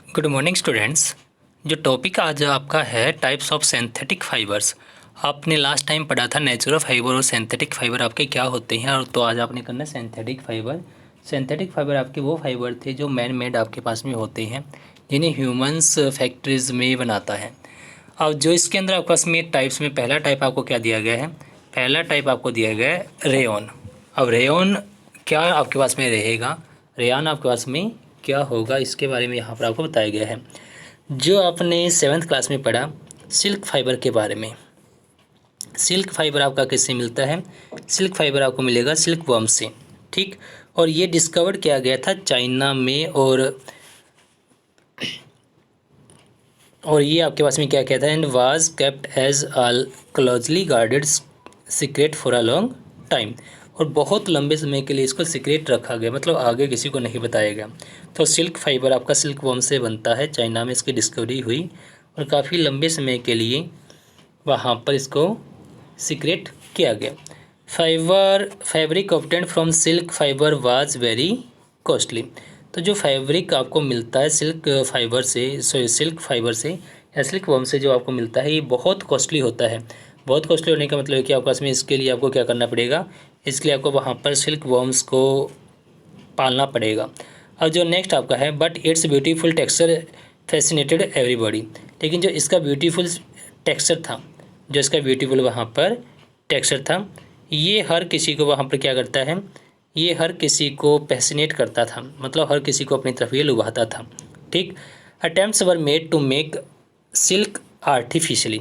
Good morning students. जो topic आज आपका है टाइप्स ऑफ सिंथेटिक फाइबर्स। आपने लास्ट टाइम पढ़ा था नेचुरल फाइबर और सिंथेटिक फाइबर आपके क्या होते हैं, और तो आज आपने करना सिंथेटिक फाइबर। सिंथेटिक फाइबर आपके वो फाइबर थे जो मैन मेड आपके पास में होते हैं, जिन्हें ह्यूमंस फैक्ट्रीज में बनाता है। अब जो इसके अंदर आपके पास में टाइप्स में पहला टाइप आपको क्या दिया गया है, पहला टाइप आपको दिया गया है रेयॉन। अब रेयॉन क्या आपके पास में रहेगा, रेयॉन आपके पास में क्या होगा, इसके बारे में यहाँ पर आपको बताया गया है। जो आपने 7th क्लास में पढ़ा सिल्क फाइबर के बारे में। सिल्क फाइबर आपका किससे मिलता है? सिल्क फाइबर आपको मिलेगा सिल्क वर्म से, ठीक। और ये डिस्कवर किया गया था चाइना में, और ये आपके पास में क्या कहता है, and was kept as a closely guarded secret for a long time. और बहुत लंबे समय के लिए इसको सीक्रेट रखा गया, मतलब आगे किसी को नहीं बताया गया। तो सिल्क फाइबर आपका सिल्क वर्म से बनता है, चाइना में इसकी डिस्कवरी हुई और काफ़ी लंबे समय के लिए वहाँ पर इसको सीक्रेट किया गया। Fabric obtained from silk fibre was very costly. तो जो फैब्रिक आपको मिलता है सिल्क फाइबर से या सिल्क वर्म से जो आपको मिलता है, ये बहुत कॉस्टली होता है। बहुत कॉस्टली होने का मतलब है कि आपके पास में इसके लिए आपको क्या करना पड़ेगा, इसके लिए आपको वहाँ पर सिल्क वर्म्स को पालना पड़ेगा। और जो नेक्स्ट आपका है, but it's beautiful texture fascinated everybody. लेकिन जो इसका ब्यूटीफुल टेक्सचर था, जो इसका ब्यूटीफुल वहाँ पर टेक्सचर था, ये हर किसी को वहाँ पर क्या करता है, ये हर किसी को फैसिनेट करता था, मतलब हर किसी को अपनी तरफ ये लुभाता था, ठीक। Attempts were made to make silk artificially.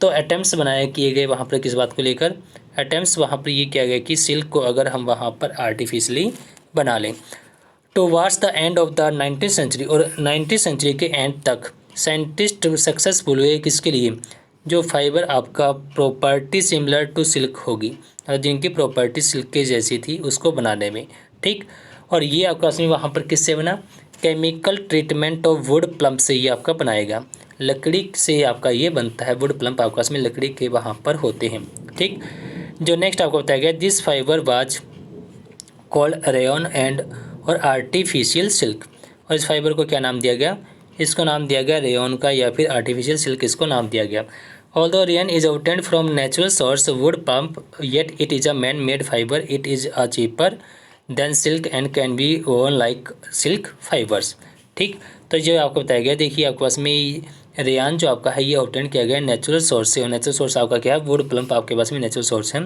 तो अटेम्प्ट्स बनाए किए गए वहाँ पर किस बात को लेकर, अटेम्प्ट्स वहाँ पर ये किया गया कि सिल्क को अगर हम वहाँ पर आर्टिफिशियली बना लें। Towards the end of the 19th century, और 19th सेंचुरी के एंड तक साइंटिस्ट सक्सेसफुल हुए किसके लिए, जो फाइबर आपका प्रॉपर्टी सिमिलर टू सिल्क होगी, और जिनकी प्रॉपर्टी सिल्क के जैसी थी उसको बनाने में, ठीक। और ये आपका असली वहाँ पर किससे बना, chemical treatment of would plump से ये आपका बनाएगा, लकड़ी से आपका ये बनता है। वुड प्लम्प आपका इसमें लकड़ी के वहाँ पर होते हैं, ठीक। जो नेक्स्ट आपको बताया गया, this fibre was called rayon and और आर्टिफिशियल सिल्क। और इस फाइबर को क्या नाम दिया गया, इसको नाम दिया गया रेयॉन का, या फिर आर्टिफिशियल सिल्क इसको नाम दिया गया। Although rayon is obtained from natural source would pump, yet it is a man made fibre. It is a cheaper than silk and can be वोन लाइक सिल्क फाइबर्स, ठीक। तो जो आपको बताया गया, देखिए आपके पास में रेयान जो आपका है ये ऑब्टेन किया गया नेचुरल सोर्स से, और नेचुरल सोर्स आपका क्या है, वुड प्लम्प आपके पास में नेचुरल सोर्स है।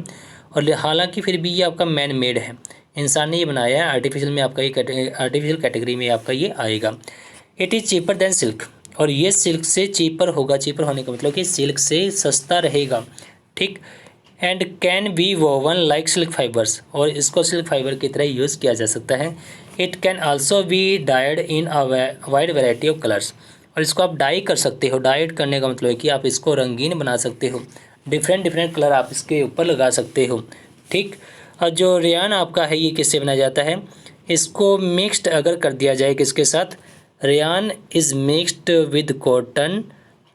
और हालांकि फिर भी ये आपका मैन मेड है, इंसान ने ये बनाया है, आर्टिफिशियल में आपका ये आर्टिफिशियल कैटेगरी में आपका ये आएगा। It is cheaper than silk, और ये सिल्क से चीपर होगा, चीपर होने का मतलब कि सिल्क से सस्ता रहेगा, ठीक। And can be woven like silk fibres, और इसको सिल्क फाइबर की तरह यूज़ किया जा सकता है। It can also be died in a wide variety of colours, और इसको आप डाई कर सकते हो। डाइड करने का मतलब है कि आप इसको रंगीन बना सकते हो, डिफरेंट कलर आप इसके ऊपर लगा सकते हो, ठीक। और जो रेयान आपका है ये किससे बनाया जाता है, इसको मिक्स्ड अगर कर दिया जाए किसके साथ, rayon is mixed with cotton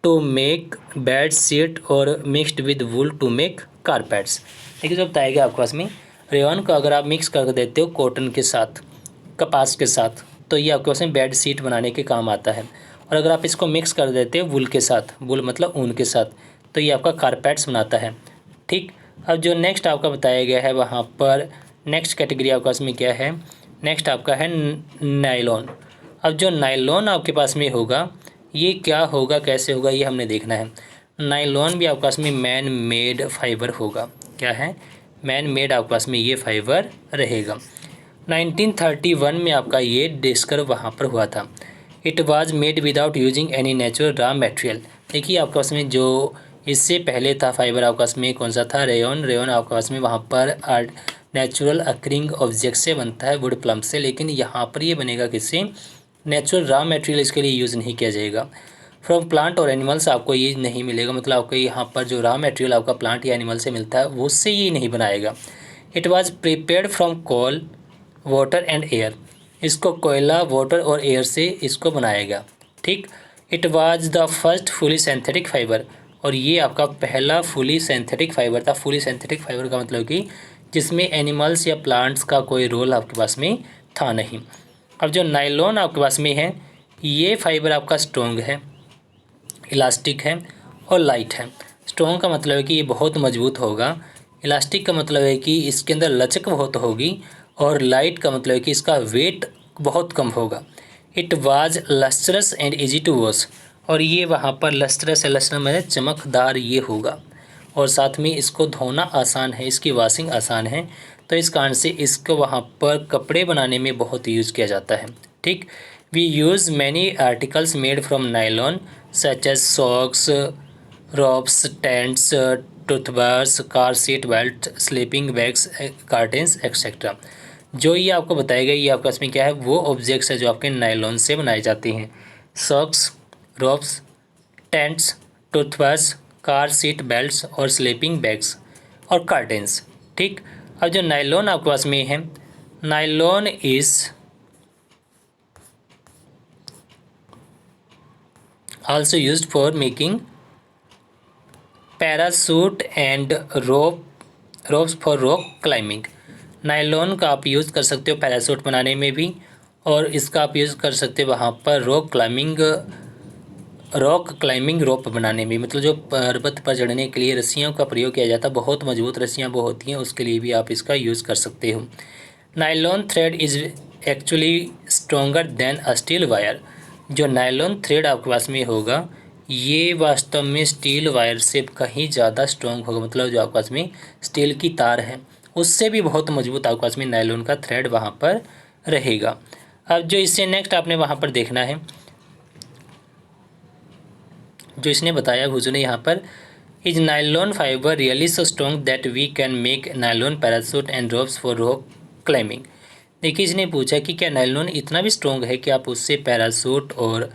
to make bed sheet और mixed with wool to make carpets. देखिए जो बताएगा आपके पास में, रेयान को अगर आप मिक्स कर देते हो कॉटन के साथ, कपास के साथ, तो ये आपके पास में बेड शीट बनाने के काम आता है। और अगर आप इसको मिक्स कर देते हो वूल के साथ, वूल मतलब ऊन के साथ, तो ये आपका कारपेट्स बनाता है, ठीक। अब जो नेक्स्ट आपका बताया गया है वहाँ पर नेक्स्ट कैटेगरी आपके पास में क्या है, नेक्स्ट आपका है नायलॉन। अब जो नायलॉन आपके पास में होगा ये क्या होगा, कैसे होगा, ये हमने देखना है। नायलॉन भी आपके पास में मैन मेड फाइबर होगा, क्या है, मैन मेड आपके पास में ये फाइबर रहेगा। 1931 में आपका ये डिस्कवर वहाँ पर हुआ था। It was made without using any natural raw material. देखिए आपके पास में जो इससे पहले था फाइबर आपके पास में कौन सा था, रेयॉन। रेयॉन आपके पास में वहाँ पर नेचुरल अक्रिंग ऑब्जेक्ट से बनता है, वुड प्लम्प से, लेकिन यहाँ पर ये बनेगा किससे, नेचुरल रॉ मटेरियल इसके लिए यूज़ नहीं किया जाएगा। फ्रॉम प्लांट और एनिमल्स आपको ये नहीं मिलेगा, मतलब आपको यहाँ पर जो रॉ मटेरियल आपका प्लांट या एनिमल से मिलता है वो उससे ये नहीं बनाएगा। It was prepared from coal water and air, इसको कोयला, वाटर और एयर से इसको बनाएगा, ठीक। It was the first fully synthetic fibre, और ये आपका पहला फुली सिंथेटिक फाइबर था। फुली सिंथेटिक फाइबर का मतलब कि जिसमें एनिमल्स या प्लांट्स का कोई रोल आपके पास में था नहीं। अब जो नायलॉन आपके पास में है ये फाइबर आपका स्ट्रॉन्ग है, इलास्टिक है और लाइट है। स्ट्रॉन्ग का मतलब है कि ये बहुत मजबूत होगा, इलास्टिक का मतलब है कि इसके अंदर लचक बहुत होगी, और लाइट का मतलब है कि इसका वेट बहुत कम होगा। It was lustrous and easy to wash, और ये वहाँ पर लस्ट्रस है, लस्ट्रस में चमकदार ये होगा, और साथ में इसको धोना आसान है, इसकी वॉशिंग आसान है। तो इस कारण से इसको वहाँ पर कपड़े बनाने में बहुत यूज़ किया जाता है। ठीक, we use many articles made from nylon such as socks, robes, tents, toothbrush, car seat belt, sleeping bags, curtains etcetera. जो ये आपको बताया गया, ये आपका इसमें क्या है, वो ऑब्जेक्ट्स है जो आपके नायलॉन से बनाए जाते हैं। Socks, robes, tents, toothbrush, car seat belts और स्लीपिंग बैग्स और कर्टेंस। ठीक, अब जो नायलॉन आपके पास में है, nylon is also used for making parachute and ropes for rock climbing। Nylon का आप यूज़ कर सकते हो पैरासूट बनाने में भी, और इसका आप यूज़ कर सकते हो वहाँ पर रॉक क्लाइंबिंग रोप बनाने में, मतलब जो पर्वत पर चढ़ने के लिए रस्सियों का प्रयोग किया जाता है, बहुत मजबूत रस्सियाँ वो होती हैं, उसके लिए भी आप इसका यूज़ कर सकते हो। Nylon thread is actually stronger then a steel wire. जो नायलॉन थ्रेड आपके पास में होगा, ये वास्तव में स्टील वायर से कहीं ज़्यादा स्ट्रॉन्ग होगा, मतलब जो आपके पास में स्टील की तार है उससे भी बहुत मजबूत आपके पास में नायलॉन का थ्रेड वहाँ पर रहेगा। अब जो इससे नेक्स्ट आपने वहाँ पर देखना है, जो इसने बताया हुजूर ने यहाँ पर, is nylon fibre really so strong that we can make nylon parachute and ropes for rock climbing. देखिए, इसने पूछा कि क्या नायलॉन इतना भी स्ट्रॉन्ग है कि आप उससे पैरासूट और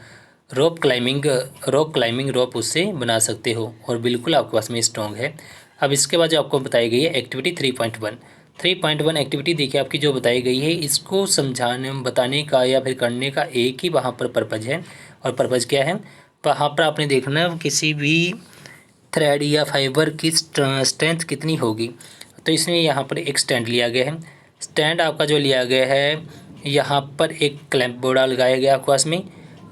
रॉक क्लाइंबिंग रोप उससे बना सकते हो, और बिल्कुल आपके पास में स्ट्रॉन्ग है। अब इसके बाद जो आपको बताई गई है एक्टिविटी 3.1 एक्टिविटी देखिए आपकी जो बताई गई है, इसको समझाने बताने का या फिर करने का एक ही वहाँ पर पर्पज़ है, और पर्पज़ क्या है, वहाँ पर आपने देखना है किसी भी थ्रेड या फाइबर की स्ट्रेंथ कितनी होगी। तो इसमें यहाँ पर एक स्टैंड लिया गया है, स्टैंड आपका जो लिया गया है, यहाँ पर एक क्लैंप बोर्ड लगाया गया आपके पास में,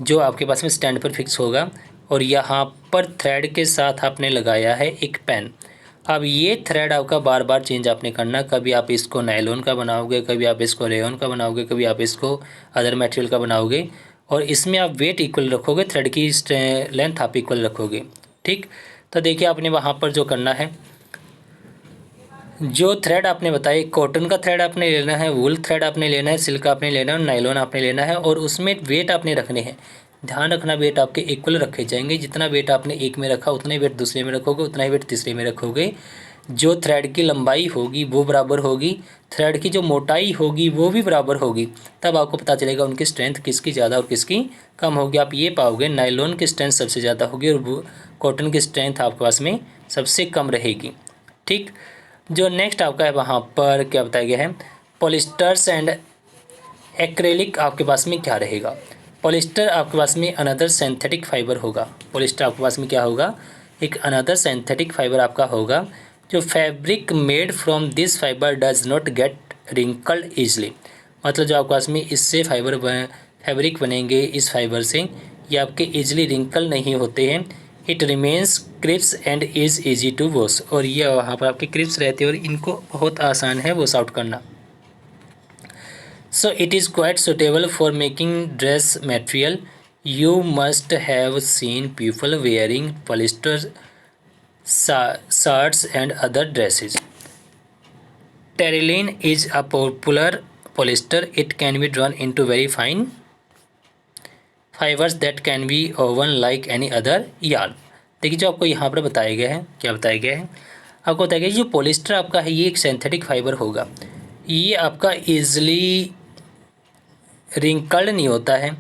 जो आपके पास में स्टैंड पर फिक्स होगा, और यहाँ पर थ्रेड के साथ आपने लगाया है एक पेन। अब ये थ्रेड आपका बार बार चेंज आपने करना, कभी आप इसको नायलॉन का बनाओगे, कभी आप इसको रेयॉन का बनाओगे, कभी आप इसको अदर मटेरियल का बनाओगे, और इसमें आप वेट इक्वल रखोगे, थ्रेड की लेंथ आप इक्वल रखोगे। ठीक, तो देखिए आपने वहाँ पर जो करना है, जो थ्रेड आपने बताया, कॉटन का थ्रेड आपने लेना है, वूल थ्रेड आपने लेना है, सिल्क आपने लेना है, नायलॉन आपने लेना है, और उसमें वेट आपने रखने हैं। ध्यान रखना वेट आपके इक्वल रखे जाएंगे, जितना वेट आपने एक में रखा उतना ही वेट दूसरे में रखोगे, उतना ही वेट तीसरे में रखोगे। जो थ्रेड की लंबाई होगी वो बराबर होगी, थ्रेड की जो मोटाई होगी वो भी बराबर होगी, तब आपको पता चलेगा उनकी स्ट्रेंथ किसकी ज़्यादा और किसकी कम होगी। आप ये पाओगे नायलॉन की स्ट्रेंथ सबसे ज़्यादा होगी और कॉटन की स्ट्रेंथ आपके पास में सबसे कम रहेगी। ठीक, जो नेक्स्ट आपका है वहाँ पर क्या बताया गया है, पॉलिस्टर्स एंड एक्रेलिक आपके पास में क्या रहेगा। पॉलिस्टर आपके पास में अनदर सिंथेटिक फाइबर होगा, पॉलिस्टर आपके पास में क्या होगा, एक अनदर सिंथेटिक फाइबर आपका होगा। जो fabric made from this fibre does not gate wrinkled easily, मतलब जो आपके पास में इससे फैब्रिक बनेंगे इस फाइबर से, ये आपके ईजिली रिंकल नहीं होते हैं। It remains crisp and is easy to wash, और ये वहाँ पर आपके क्रिप्स रहते हैं और इनको बहुत आसान है वॉश आउट करना। So it is quite suitable for making dress material. You must have seen people wearing polyester shirts and other dresses. Terylene is a popular polyester. It can be drawn into very fine fibers that can be woven like any other yarn. देखिए, जो आपको यहाँ पर बताया गया है, क्या बताया गया है, आपको बताया गया जो पॉलिस्टर आपका है ये एक सिंथेटिक फाइबर होगा, ये आपका ईजिली रिंकल्ड नहीं होता है,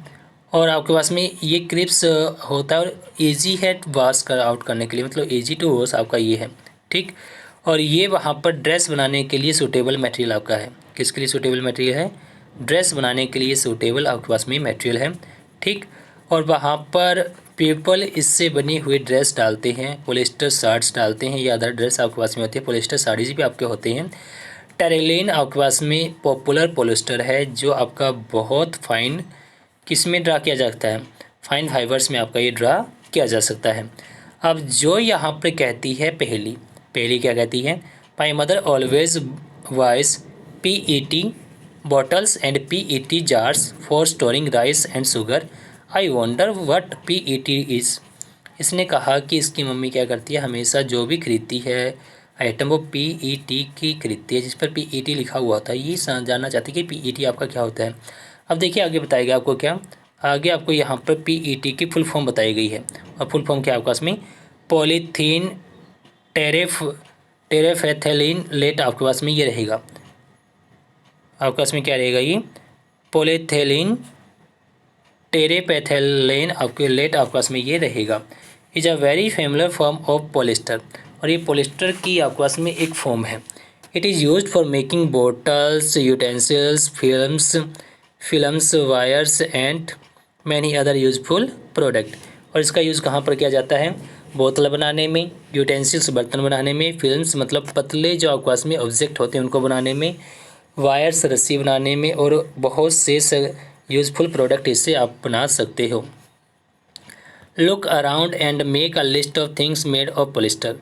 और आपके पास में ये क्रिप्स होता है और इजी है वॉश कर आउट करने के लिए, मतलब इजी टू वॉश आपका ये है। ठीक, और ये वहाँ पर ड्रेस बनाने के लिए सूटेबल मटेरियल आपका है, किसके लिए सूटेबल मटेरियल है, ड्रेस बनाने के लिए सूटेबल आपके पास में मटेरियल है। ठीक, और वहाँ पर पीपल इससे बनी हुई ड्रेस डालते हैं, पॉलिस्टर शर्ट्स डालते हैं, या अदर ड्रेस आपके पास में होती है, पॉलिस्टर साड़ीज भी आपके होते हैं। टेरिलीन आपके पास में पॉपुलर पॉलिस्टर है, जो आपका बहुत फाइन किस में ड्रा किया जा सकता है? फाइन फाइबर्स में आपका ये ड्रा किया जा सकता है। अब जो यहाँ पर कहती है पहली क्या कहती है? My mother always wise PET bottles and PET jars for storing rice and sugar. I wonder what PET is. इसने कहा कि इसकी मम्मी क्या करती है, हमेशा जो भी खरीदती है आइटम वो PET की खरीदती है, जिस पर PET लिखा हुआ होता है। ये जानना चाहती है कि PET आपका क्या होता है। अब देखिए आगे बताएगा आपको क्या, आगे आपको यहाँ पर PET की फुल फॉर्म बताई गई है। और फुल फॉर्म क्या आपका इसमें? पॉलीथीन टेरेफेथेलिन लेट आपके पास में ये रहेगा। आपका इसमें क्या रहेगा? ये पॉलीथेलिन टेरेपेथेलेन आपके लेट आपका इसमें ये रहेगा। Is a very familiar form of polyester, और ये पॉलिस्टर की आपके पास में एक फॉर्म है। It is used for making bottles, utensils, films, wires and many other useful product. और इसका यूज़ कहाँ पर किया जाता है? बोतल बनाने में, यूटेंसिल्स बर्तन बनाने में, फिल्म्स मतलब पतले जो आपके पास में ऑब्जेक्ट होते हैं उनको बनाने में, वायर्स रस्सी बनाने में, और बहुत से यूज़फुल प्रोडक्ट इससे आप बना सकते हो। Look around and make a list of things made of polyester.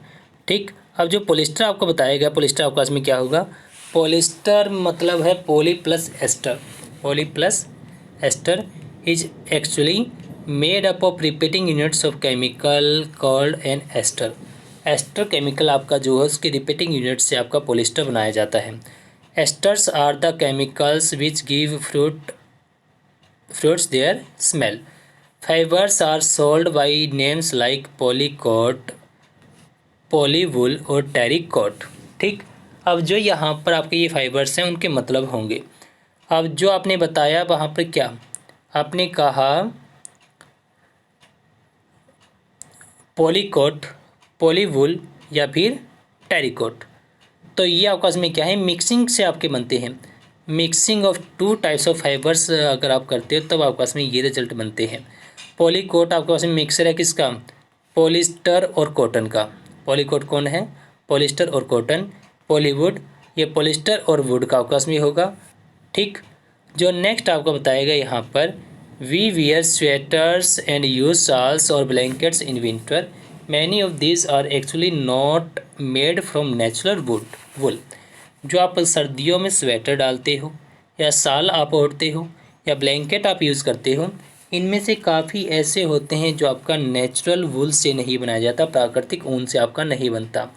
ठीक, अब जो पॉलिस्टर आपको बताया गया, पॉलिस्टर आपका इसमें क्या होगा? पॉलिस्टर मतलब है poly plus ester. Poly plus ester is actually made up of repeating units of chemical called an ester. Ester chemical आपका जो है उसके रिपीटिंग यूनिट से आपका पॉलिस्टर बनाया जाता है। Esters are the chemicals which give fruits their smell. Fibers are sold by names like polycoat, polywool और terrycoat। ठीक, अब जो यहाँ पर आपके ये फाइबर्स हैं उनके मतलब होंगे। अब जो आपने बताया वहाँ पर क्या आपने कहा? पॉलीकोट, पॉलीवूल या फिर टेरिकोट। तो ये आपका इसमें क्या है? मिक्सिंग से आपके बनते हैं। Mixing of two types of fibres अगर आप करते हो तब आपका इसमें ये रिजल्ट बनते हैं। पॉलीकोट आपके पास में मिक्सर है किसका? पॉलिस्टर और कॉटन का। पॉलीकोट कौन है? पॉलिस्टर और कॉटन। पॉलीवुड ये पॉलिस्टर और वुड का आपका इसमें होगा। ठीक, जो नेक्स्ट आपको बताएगा यहाँ पर, we wear sweaters and use shawls और blankets in winter. Many of this are actually not made from natural wool. जो आप सर्दियों में स्वेटर डालते हो या शाल आप ओढ़ते हो या ब्लैंकेट आप यूज़ करते हो, इनमें से काफ़ी ऐसे होते हैं जो आपका नेचुरल वुल से नहीं बनाया जाता, प्राकृतिक ऊन से आपका नहीं बनता,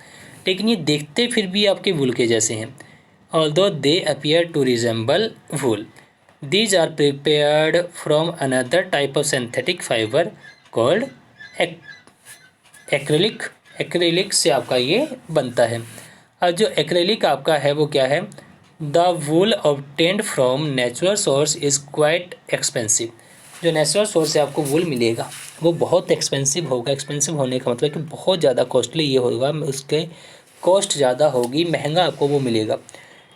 लेकिन ये देखते फिर भी आपके वुल के जैसे हैं। Although they appear to resemble wool, these are prepared from another type of synthetic fibre called acrylic. Acrylic से आपका ये बनता है। अब जो एक्रेलिक आपका है वो क्या है? The wool obtained from natural source is quite expensive. जो नेचुरल सोर्स से आपको वूल मिलेगा वो बहुत एक्सपेंसिव होगा। एक्सपेंसिव होने का मतलब कि बहुत ज़्यादा कॉस्टली ये होगा, उसके कॉस्ट ज़्यादा होगी, महंगा आपको वो मिलेगा।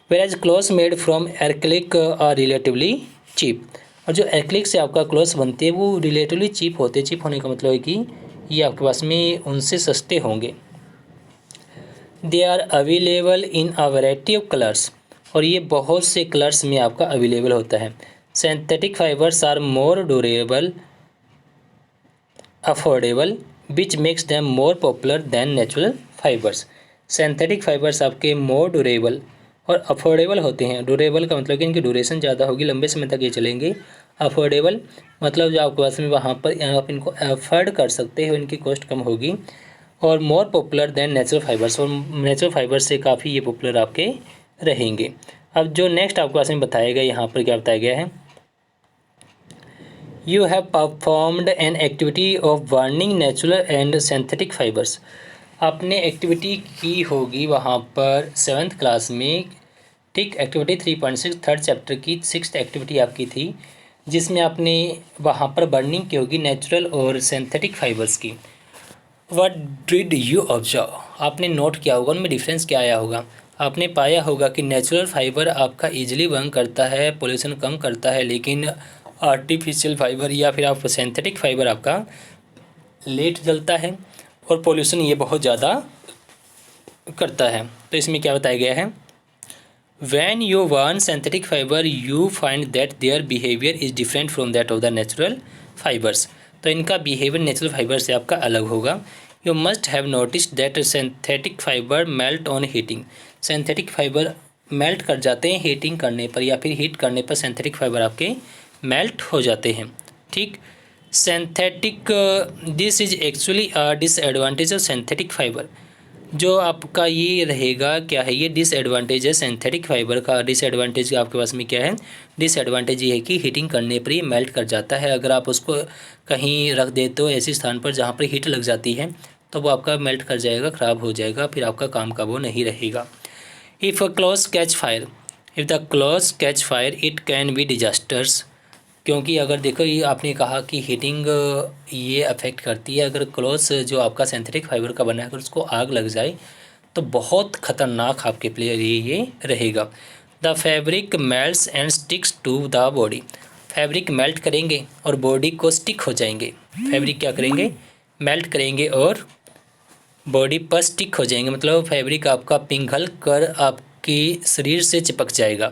Whereas clothes made from acrylic are relatively cheap. और जो एक्रेलिक से आपका क्लॉथ्स बनते हैं वो रिलेटिवली चीप होते हैं। चीप होने का मतलब है कि ये आपके पास में उनसे सस्ते होंगे। They are available in a variety of colours, और ये बहुत से कलर्स में आपका अवेलेबल होता है। Synthetic fibres are more durable, affordable, which makes them more popular than natural fibres. Synthetic fibres आपके मोर ड्यूरेबल और अफोर्डेबल होते हैं। ड्यूरेबल का मतलब कि इनकी ड्यूरेशन ज़्यादा होगी, लंबे समय तक ये चलेंगे। अफोर्डेबल मतलब जो आपके पास में वहाँ पर आप इनको अफोर्ड कर सकते हो, इनकी कॉस्ट कम होगी। और more popular than natural fibres, और नेचुरल फाइबर्स से काफ़ी ये पॉपुलर आपके रहेंगे। अब जो नेक्स्ट आपके पास में बताया गया, यहाँ पर क्या बताया गया है? You have performed an activity of burning natural and synthetic fibres. आपने एक्टिविटी की होगी वहाँ पर 7th क्लास में। ठीक, एक्टिविटी 3.6 3rd चैप्टर की 6th एक्टिविटी आपकी थी, जिसमें आपने वहाँ पर बर्निंग की होगी नेचुरल और सिंथेटिक फाइबर्स की। What did you observe? आपने नोट किया होगा उनमें डिफरेंस क्या आया होगा। आपने पाया होगा कि नेचुरल फाइबर आपका इजीली बर्न करता है, पोल्यूशन कम करता है, लेकिन आर्टिफिशियल फाइबर या फिर आप सिंथेटिक फाइबर आपका लेट जलता है और पोल्यूशन ये बहुत ज़्यादा करता है। तो इसमें क्या बताया गया है? When you burn synthetic fiber, you find that their behavior is different from that of the natural fibers. तो इनका behavior natural fiber से आपका अलग होगा. You must have noticed that synthetic fiber melt on heating. Synthetic fiber melt कर जाते हैं heating करने पर या फिर हीट करने पर सिंथेटिक फाइबर आपके मेल्ट हो जाते हैं. ठीक. Synthetic this is actually a disadvantage of synthetic fibre. जो आपका ये रहेगा क्या है, ये डिसएडवांटेज है सिंथेटिक फाइबर का. डिसएडवांटेज आपके पास में क्या है, डिसएडवांटेज ये है कि हीटिंग करने पर ये मेल्ट कर जाता है. अगर आप उसको कहीं रख देते हो ऐसे स्थान पर जहाँ पर हीट लग जाती है तो वो आपका मेल्ट कर जाएगा, ख़राब हो जाएगा, फिर आपका काम का वो नहीं रहेगा. If a clothes catch fire, if the clothes catch fire, it can be disasters. क्योंकि अगर देखो ये आपने कहा कि हीटिंग ये अफेक्ट करती है. अगर क्लॉथ्स जो आपका सिंथेटिक फाइबर का बना है अगर उसको आग लग जाए तो बहुत ख़तरनाक आपके लिए ये रहेगा. The fabric melts and sticks to the body. Fabric melt करेंगे और बॉडी को स्टिक हो जाएंगे. फैब्रिक क्या करेंगे, मेल्ट करेंगे और बॉडी पर स्टिक हो जाएंगे. मतलब फैब्रिक आपका पिघल कर आपके शरीर से चिपक जाएगा,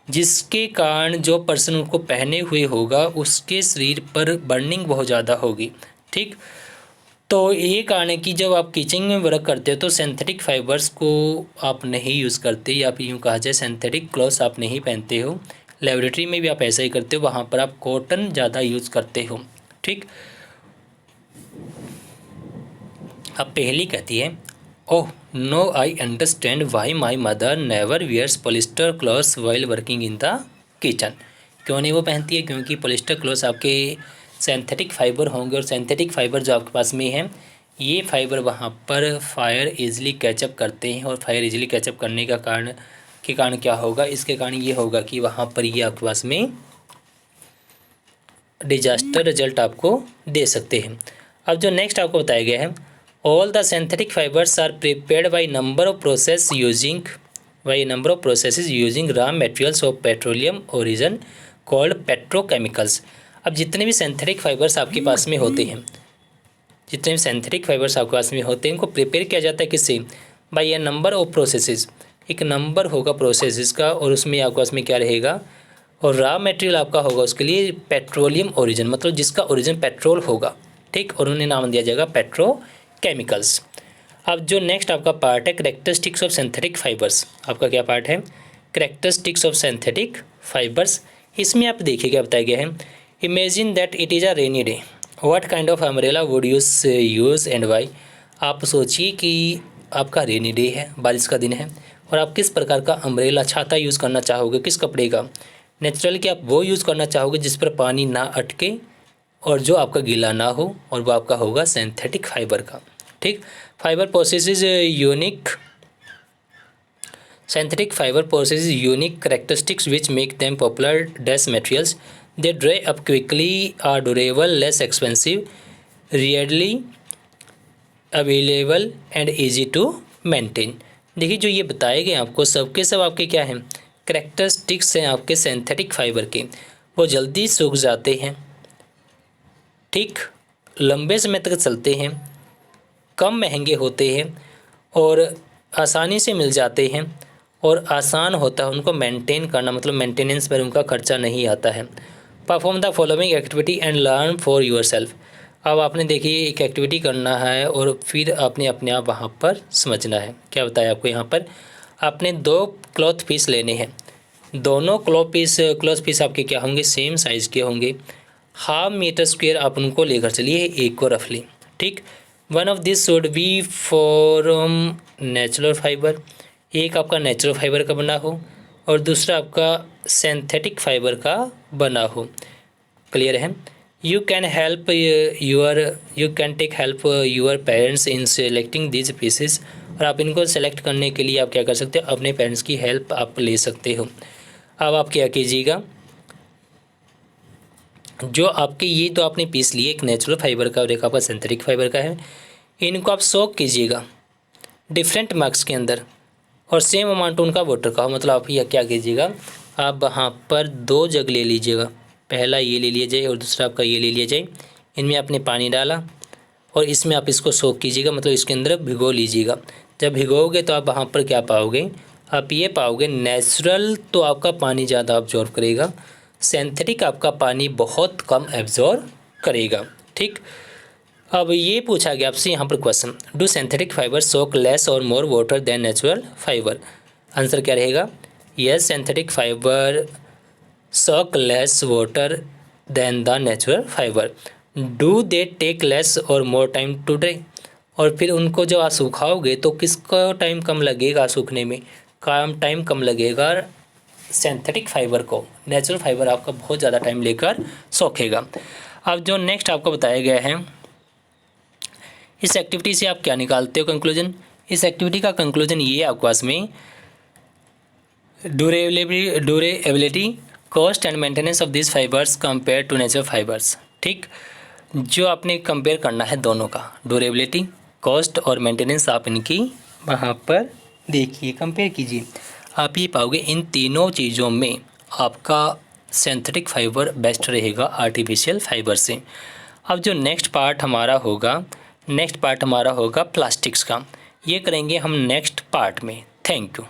जिसके कारण जो पर्सन उनको पहने हुए होगा उसके शरीर पर बर्निंग बहुत ज़्यादा होगी. ठीक. तो ये कारण है कि जब आप किचन में वर्क करते हो तो सिंथेटिक फाइबर्स को आप नहीं यूज़ करते, या फिर यूँ कहा जाए सिंथेटिक क्लॉथ्स आप नहीं पहनते हो. लेबोरेटरी में भी आप ऐसा ही करते हो, वहाँ पर आप कॉटन ज़्यादा यूज़ करते हो. ठीक. अब पहली कहती है, oh no I understand why my mother never wears polyester clothes while working in the kitchen. क्यों नहीं वो पहनती है, क्योंकि पॉलिस्टर क्लॉथ्स आपके सिंथेटिक फाइबर होंगे और सिंथेटिक फाइबर जो आपके पास में है ये फाइबर वहाँ पर फायर इजीली कैचअप करते हैं. और फायर इजीली कैचअप करने का कारण क्या होगा, इसके कारण ये होगा कि वहाँ पर ये आपके पास में डिजास्टर रिजल्ट आपको दे सकते हैं. अब जो नेक्स्ट आपको बताया गया है, all the synthetic fibers are prepared by number of processes using raw materials of petroleum origin called petrochemicals. अब जितने भी सिंथेटिक फाइबर्स आपके पास में होते हैं, इनको प्रिपेयर किया जाता है किससे, by a number of processes. एक नंबर होगा प्रोसेसेस का और उसमें आपके पास में क्या रहेगा, और रॉ मटेरियल आपका होगा उसके लिए पेट्रोलियम ओरिजिन, मतलब जिसका ओरिजिन पेट्रोल होगा. ठीक. और उन्हें नाम दिया जाएगा पेट्रोकेमिकल्स. अब जो नेक्स्ट आपका पार्ट है कैरेक्टरिस्टिक्स ऑफ सिंथेटिक फाइबर्स. आपका क्या पार्ट है, कैरेक्टरिस्टिक्स ऑफ सिंथेटिक फाइबर्स. इसमें आप देखिए क्या बताया गया है, imagine that it is a rainy day, what kind of umbrella would use and why. आप सोचिए कि आपका रेनी डे है, बारिश का दिन है, और आप किस प्रकार का अम्ब्रेला छाता यूज़ करना चाहोगे, किस कपड़े का. नेचुरली कि आप वो यूज़ करना चाहोगे जिस पर पानी ना अटके और जो आपका गीला ना हो, और वो आपका होगा सिंथेटिक फाइबर का. ठीक. Synthetic fiber possesses unique characteristics which make them popular dress materials. They dry up quickly, are durable, less expensive, readily available and easy to maintain. देखिए जो ये बताए गए आपको सबके सब आपके क्या हैं, कैरेक्टरिस्टिक्स हैं आपके सिंथेटिक फाइबर के. वो जल्दी सूख जाते हैं, ठीक, लंबे समय तक चलते हैं, कम महंगे होते हैं और आसानी से मिल जाते हैं, और आसान होता है उनको मेंटेन करना, मतलब मेंटेनेंस पर उनका खर्चा नहीं आता है. Perform the following activity and learn for yourself. अब आपने देखिए एक एक्टिविटी करना है और फिर आपने अपने आप वहाँ पर समझना है. क्या बताया आपको यहाँ पर, आपने 2 क्लॉथ पीस लेने हैं. दोनों क्लॉथ पीस आपके क्या होंगे, सेम साइज़ के होंगे. हाफ मीटर स्क्वायर आप उनको लेकर चलिए, एक को रफली. ठीक. One of this should be from natural fibre. एक आपका नेचुरल फाइबर का बना हो और दूसरा आपका सिंथेटिक फाइबर का बना हो. क्लियर है. You can take help your parents in selecting these pieces. और आप इनको सेलेक्ट करने के लिए आप क्या कर सकते हो, अपने पेरेंट्स की हेल्प आप ले सकते हो. अब आप क्या कीजिएगा, जो आपके ये तो आपने पीस लिए, एक नेचुरल फाइबर का और एक आपका सिंथेटिक फाइबर का है, इनको आप सोक कीजिएगा डिफरेंट मग्स के अंदर और सेम अमाउंट उनका वाटर का हो. मतलब आप ये क्या कीजिएगा, आप वहाँ पर 2 जग ले लीजिएगा. पहला ये ले लिया जाए और दूसरा आपका ये ले लिया जाए. इनमें आपने पानी डाला और इसमें आप इसको सोक कीजिएगा, मतलब इसके अंदर भिगो लीजिएगा. जब भिगोगे तो आप वहाँ पर क्या पाओगे, आप ये पाओगे नेचुरल तो आपका पानी ज़्यादा ऑब्जॉर्व करेगा, सिंथेटिक आपका पानी बहुत कम एब्जॉर्व करेगा। ठीक, अब ये पूछा गया आपसे यहाँ पर question, do synthetic fibre soak less और more water than natural fibre. Answer क्या रहेगा? Yes, synthetic fibre soak less water than the natural fiber. Do they take less or more time to dry? और फिर उनको जब आप सुखाओगे तो किसको टाइम कम लगेगा सूखने में? टाइम कम लगेगा सिंथेटिक फाइबर को, नेचुरल फाइबर आपका बहुत ज़्यादा टाइम लेकर सोखेगा। अब जो नेक्स्ट आपको बताया गया है, इस एक्टिविटी से आप क्या निकालते हो कंक्लूजन? इस एक्टिविटी का कंक्लूजन ये आपके पास में durability cost and maintenance of this fibres compare to natural fibres. ठीक, जो आपने कंपेयर करना है दोनों का, ड्यूरेबिलिटी, कॉस्ट और मेंटेनेंस, आप इनकी वहाँ पर देखिए, कंपेयर कीजिए। आप ये पाओगे इन तीनों चीज़ों में आपका सिंथेटिक फाइबर बेस्ट रहेगा आर्टिफिशियल फाइबर से। अब जो नेक्स्ट पार्ट हमारा होगा प्लास्टिक्स का, ये करेंगे हम नेक्स्ट पार्ट में। Thank you.